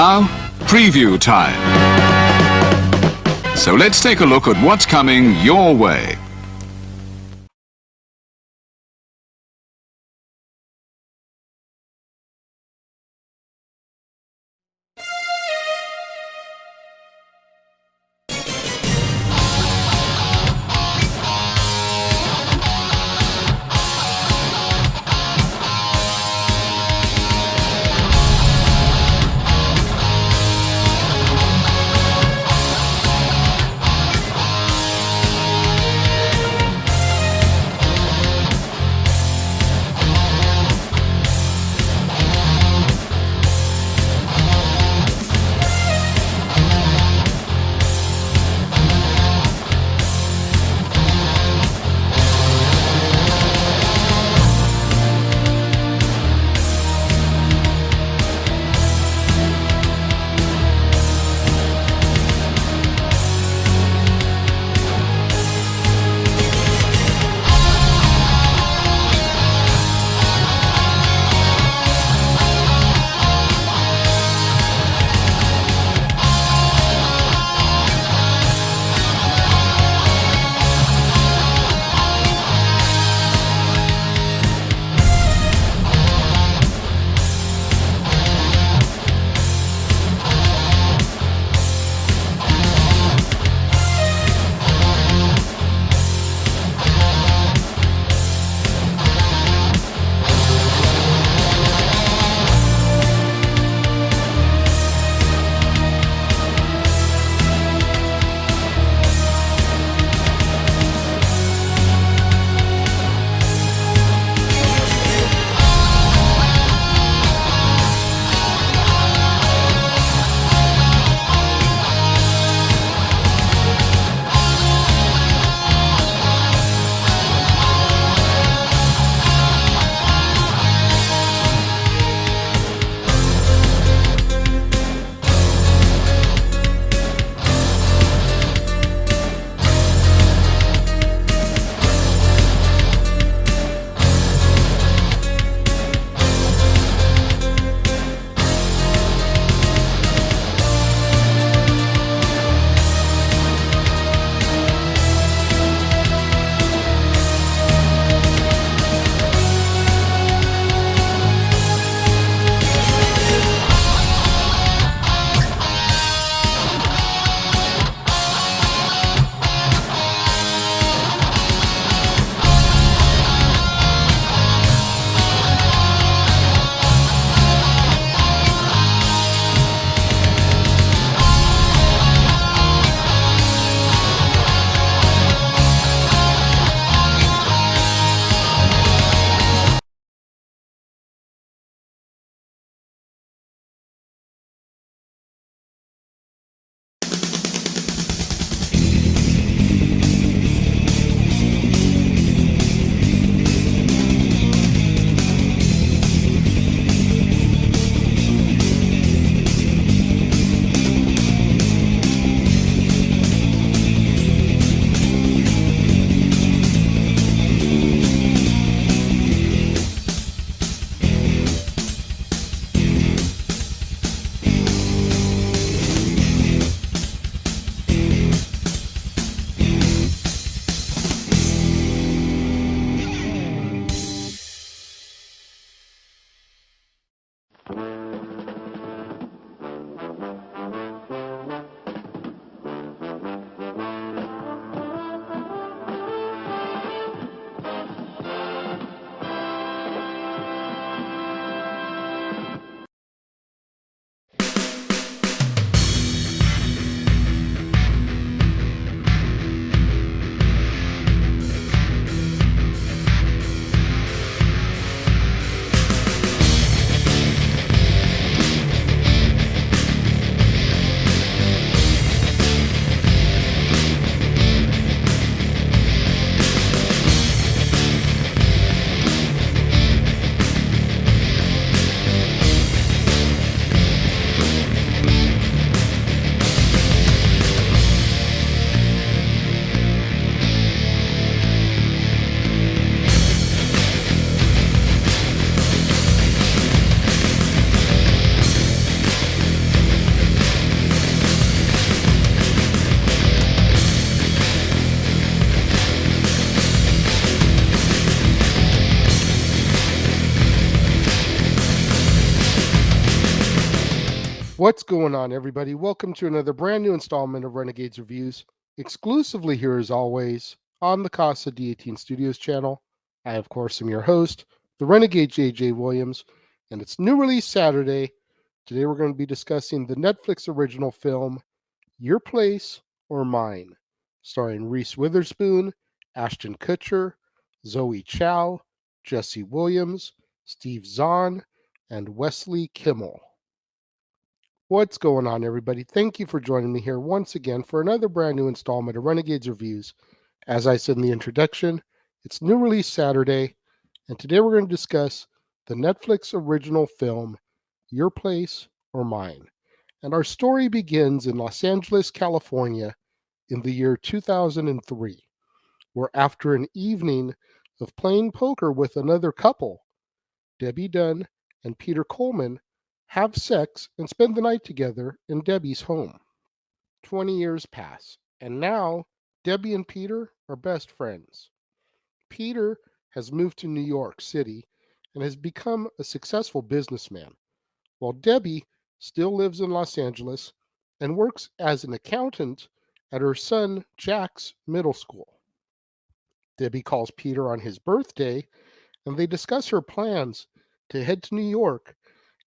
Now, preview time. So let's take a look at what's coming your way. What's going on, everybody? Welcome to another brand new installment of Renegades Reviews, exclusively here as always on the Casa D18 Studios channel. I, of course, am your host, the Renegade JJ Williams, and it's New Release Saturday. Today we're going to be discussing the Netflix original film, Your Place or Mine, starring Reese Witherspoon, Aston Kutcher, Zoe Chow, Jesse Williams, Steve Zahn, and Wesley Kimmel. What's going on, everybody? Thank you for joining me here once again for another brand new installment of Renegades Reviews. As I said in the introduction, it's New Release Saturday, and today we're going to discuss the Netflix original film, Your Place or Mine. And our story begins in Los Angeles, California in the year 2003, where after an evening of playing poker with another couple, Debbie Dunn and Peter Coleman have sex and spend the night together in Debbie's home. 20 years pass, and now Debbie and Peter are best friends. Peter has moved to New York City and has become a successful businessman, while Debbie still lives in Los Angeles and works as an accountant at her son Jack's middle school. Debbie calls Peter on his birthday, and they discuss her plans to head to New York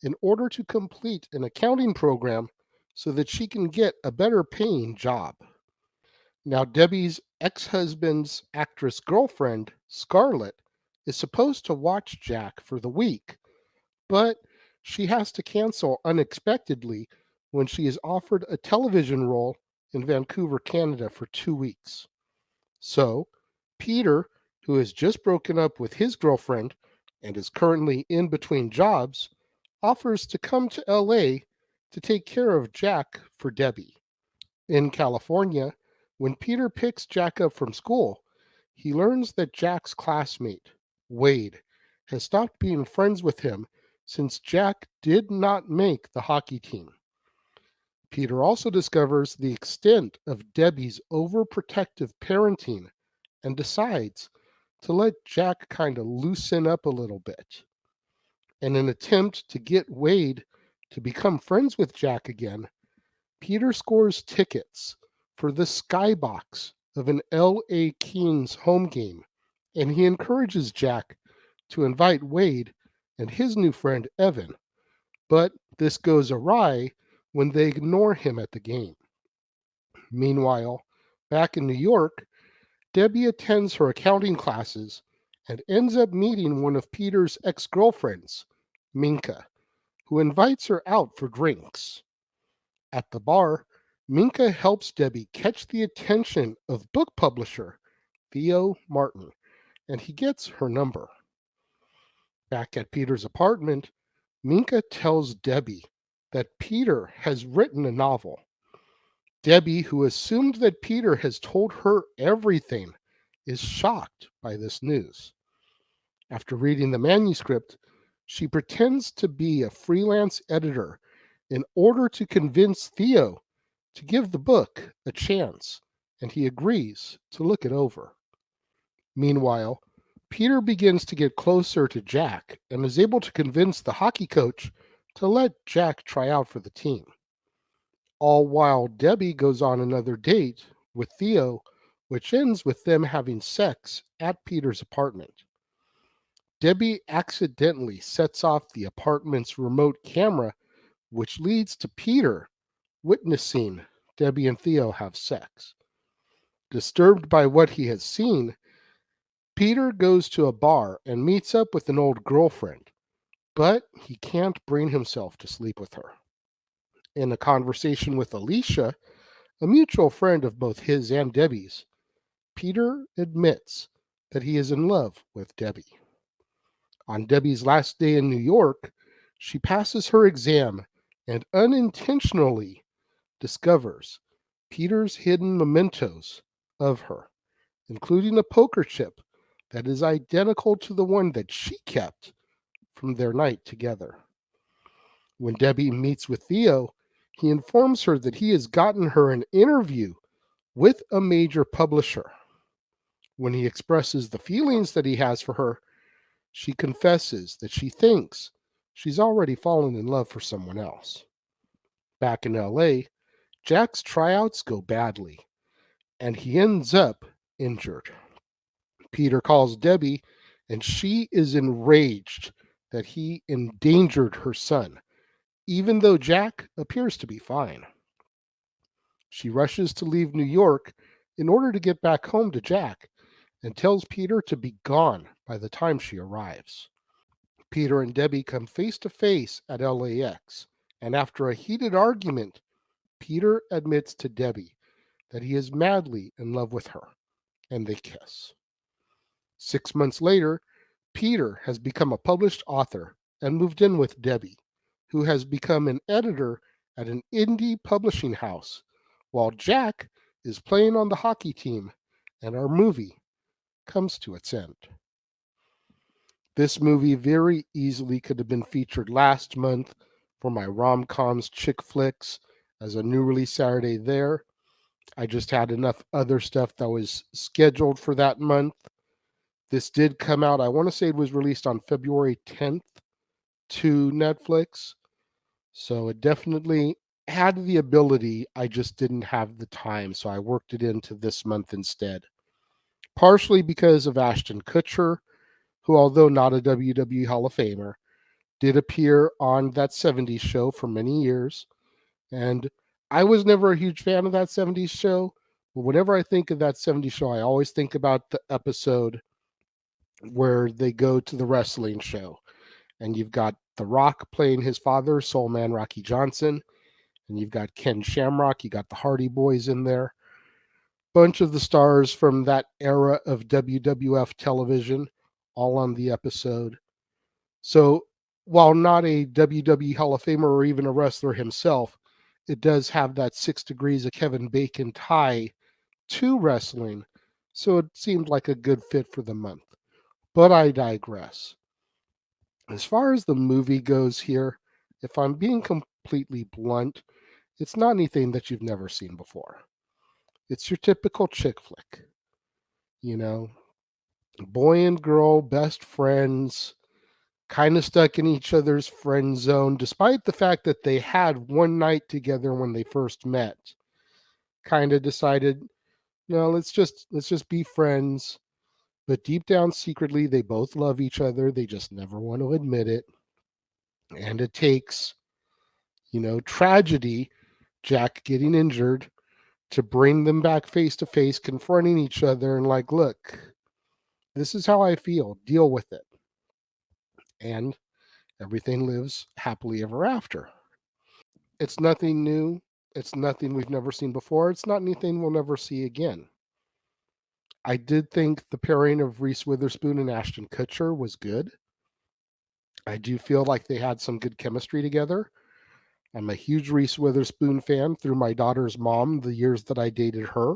in order to complete an accounting program so that she can get a better paying job. Now, Debbie's ex-husband's actress girlfriend, Scarlett, is supposed to watch Jack for the week, but she has to cancel unexpectedly when she is offered a television role in Vancouver, Canada for 2 weeks. So, Peter, who has just broken up with his girlfriend and is currently in between jobs, offers to come to LA to take care of Jack for Debbie. In California, when Peter picks Jack up from school, he learns that Jack's classmate, Wade, has stopped being friends with him since Jack did not make the hockey team. Peter also discovers the extent of Debbie's overprotective parenting and decides to let Jack kind of loosen up a little bit. In an attempt to get Wade to become friends with Jack again, Peter scores tickets for the skybox of an LA Kings home game, and he encourages Jack to invite Wade and his new friend Evan, but this goes awry when they ignore him at the game. Meanwhile, back in New York, Debbie attends her accounting classes and ends up meeting one of Peter's ex-girlfriends, Minka, who invites her out for drinks. At the bar, Minka helps Debbie catch the attention of book publisher Theo Martin, and he gets her number. Back at Peter's apartment, Minka tells Debbie that Peter has written a novel. Debbie, who assumed that Peter has told her everything, is shocked by this news. After reading the manuscript, she pretends to be a freelance editor in order to convince Theo to give the book a chance, and he agrees to look it over. Meanwhile, Peter begins to get closer to Jack and is able to convince the hockey coach to let Jack try out for the team. All while Debbie goes on another date with Theo, which ends with them having sex at Peter's apartment. Debbie accidentally sets off the apartment's remote camera, which leads to Peter witnessing Debbie and Theo have sex. Disturbed by what he has seen, Peter goes to a bar and meets up with an old girlfriend, but he can't bring himself to sleep with her. In a conversation with Alicia, a mutual friend of both his and Debbie's, Peter admits that he is in love with Debbie. On Debbie's last day in New York, she passes her exam and unintentionally discovers Peter's hidden mementos of her, including a poker chip that is identical to the one that she kept from their night together. When Debbie meets with Theo, he informs her that he has gotten her an interview with a major publisher. When he expresses the feelings that he has for her, she confesses that she thinks she's already fallen in love for someone else. Back in LA, Jack's tryouts go badly, and he ends up injured. Peter calls Debbie, and she is enraged that he endangered her son, even though Jack appears to be fine. She rushes to leave New York in order to get back home to Jack and tells Peter to be gone by the time she arrives. Peter and Debbie come face to face at LAX, and after a heated argument, Peter admits to Debbie that he is madly in love with her, and they kiss. 6 months later, Peter has become a published author and moved in with Debbie, who has become an editor at an indie publishing house, while Jack is playing on the hockey team, and our movie comes to its end. This movie very easily could have been featured last month for my rom-coms chick flicks as a new release Saturday there. I just had enough other stuff that was scheduled for that month. This did come out, I want to say it was released on February 10th to Netflix. So it definitely had the ability, I just didn't have the time. So I worked it into this month instead. Partially because of Aston Kutcher, who, although not a WWE Hall of Famer, did appear on that 70s show for many years. And I was never a huge fan of that 70s show. But whenever I think of that 70s show, I always think about the episode where they go to the wrestling show. And you've got The Rock playing his father, Soul Man Rocky Johnson. And you've got Ken Shamrock. You got the Hardy Boys in there. Bunch of the stars from that era of WWF television, all on the episode. So while not a WWE Hall of Famer or even a wrestler himself, it does have that 6 degrees of Kevin Bacon tie to wrestling. So it seemed like a good fit for the month. But I digress. As far as the movie goes here, if I'm being completely blunt, it's not anything that you've never seen before. It's your typical chick flick. You know, boy and girl, best friends, kind of stuck in each other's friend zone, despite the fact that they had one night together when they first met. Kind of decided, no, let's just be friends. But deep down, secretly, they both love each other. They just never want to admit it. And it takes, tragedy, Jack getting injured, to bring them back face to face, confronting each other and like, look, this is how I feel. Deal with it. And everything lives happily ever after. It's nothing new. It's nothing we've never seen before. It's not anything we'll never see again. I did think the pairing of Reese Witherspoon and Aston Kutcher was good. I do feel like they had some good chemistry together. I'm a huge Reese Witherspoon fan through my daughter's mom, the years that I dated her.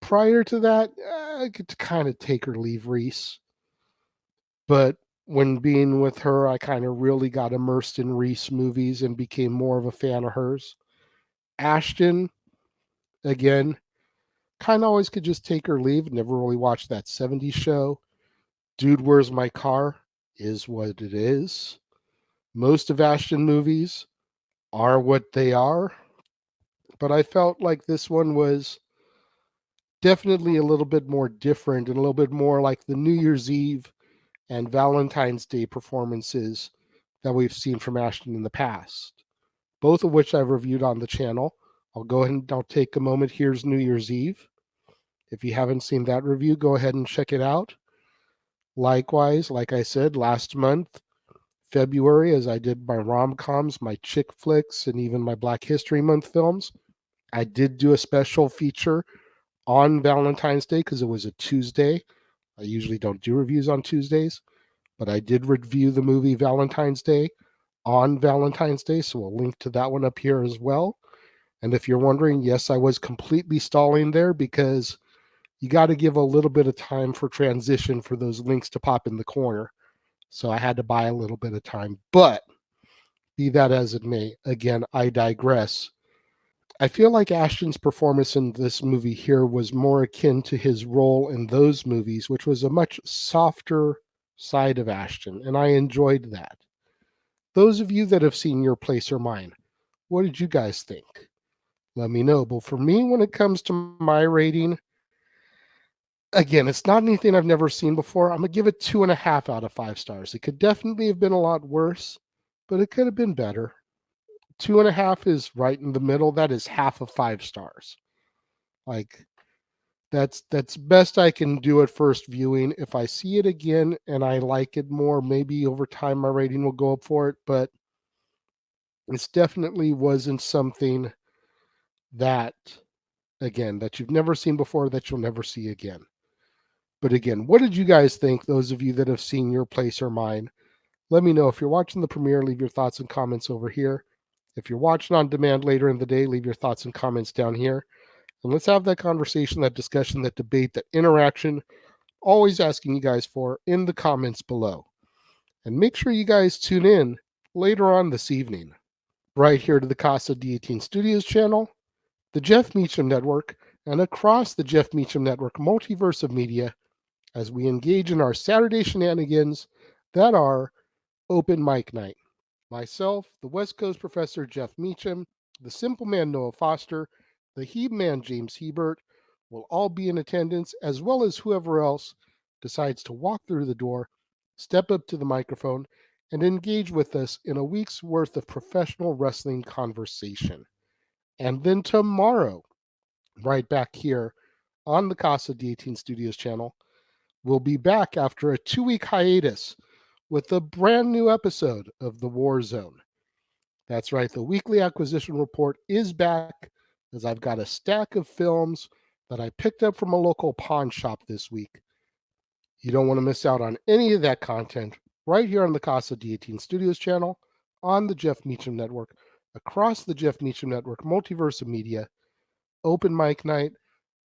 Prior to that, I could kind of take or leave Reese. But when being with her, I kind of really got immersed in Reese movies and became more of a fan of hers. Ashton, again, kind of always could just take or leave. Never really watched that 70s show. Dude, Where's My Car is what it is. Most of Ashton movies are what they are. But I felt like this one was definitely a little bit more different and a little bit more like the New Year's Eve and Valentine's Day performances that we've seen from Ashton in the past, both of which I've reviewed on the channel. I'll go ahead and I'll take a moment. Here's New Year's Eve. If you haven't seen that review, go ahead and check it out. Likewise, like I said, last month, February, as I did my rom-coms, my chick flicks, and even my Black History Month films, I did do a special feature on Valentine's Day because it was a Tuesday. I usually don't do reviews on Tuesdays, but I did review the movie Valentine's Day on Valentine's Day, so we'll link to that one up here as well. And if you're wondering, yes, I was completely stalling there because you got to give a little bit of time for transition for those links to pop in the corner. So I had to buy a little bit of time. But be that as it may, again, I digress. I feel like Ashton's performance in this movie here was more akin to his role in those movies, which was a much softer side of Ashton, and I enjoyed that. Those of you that have seen Your Place or Mine, What did you guys think? Let me know. But for me, when it comes to my rating, again, it's not anything I've never seen before. I'm going to give it 2.5 out of 5 stars. It could definitely have been a lot worse, but it could have been better. 2.5 is right in the middle. That is half of 5 stars. Like, that's best I can do at first viewing. If I see it again and I like it more, maybe over time my rating will go up for it, but this definitely wasn't something that, again, that you've never seen before, that you'll never see again. But again, what did you guys think, those of you that have seen Your Place or Mine? Let me know. If you're watching the premiere, leave your thoughts and comments over here. If you're watching on demand later in the day, leave your thoughts and comments down here. And let's have that conversation, that discussion, that debate, that interaction, always asking you guys for in the comments below. And make sure you guys tune in later on this evening, right here to the Casa D18 Studios channel, the Jeff Meacham Network, and across the Jeff Meacham Network multiverse of media as we engage in our Saturday shenanigans that are Open Mic Night. Myself, the West Coast Professor Jeff Meacham, the Simple Man Noah Foster, the Heeb Man James Hebert will all be in attendance, as well as whoever else decides to walk through the door, step up to the microphone, and engage with us in a week's worth of professional wrestling conversation. And then tomorrow, right back here on the Casa D18 Studios channel, we'll be back after a 2-week hiatus with a brand new episode of The War Zone. That's right, the weekly acquisition report is back, as I've got a stack of films that I picked up from a local pawn shop this week. You don't want to miss out on any of that content right here on the Casa D18 Studios channel, on the Jeff Meacham Network, across the Jeff Meacham Network multiverse of media, Open Mic Night,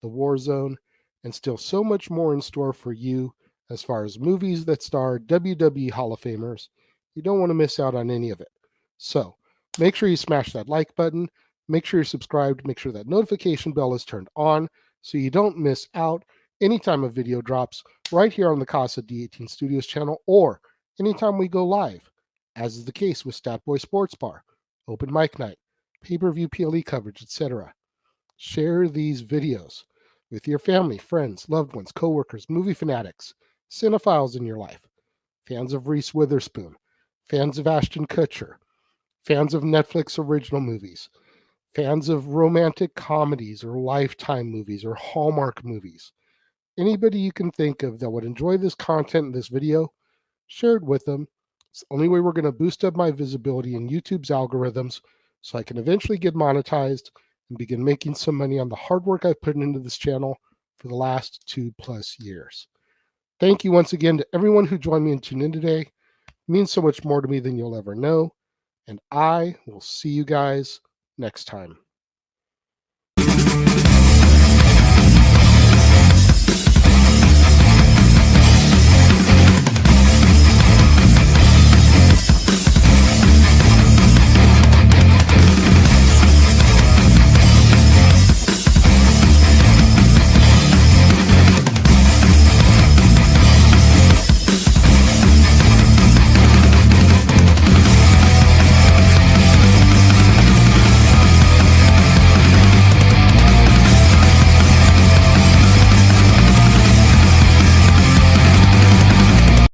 The War Zone, and still so much more in store for you as far as movies that star WWE Hall of Famers. You don't want to miss out on any of it. So make sure you smash that like button, make sure you're subscribed, make sure that notification bell is turned on so you don't miss out anytime a video drops right here on the Casa D18 Studios channel, or anytime we go live, as is the case with Statboy Sports Bar, Open Mic Night, pay-per-view PLE coverage, etc. Share these videos with your family, friends, loved ones, coworkers, movie fanatics, cinephiles in your life, fans of Reese Witherspoon, fans of Aston Kutcher, fans of Netflix original movies, fans of romantic comedies or Lifetime movies or Hallmark movies. Anybody you can think of that would enjoy this content in this video, share it with them. It's the only way we're going to boost up my visibility in YouTube's algorithms so I can eventually get monetized and begin making some money on the hard work I've put into this channel for the last 2+ years. Thank you once again to everyone who joined me and tuned in today. It means so much more to me than you'll ever know. And I will see you guys next time.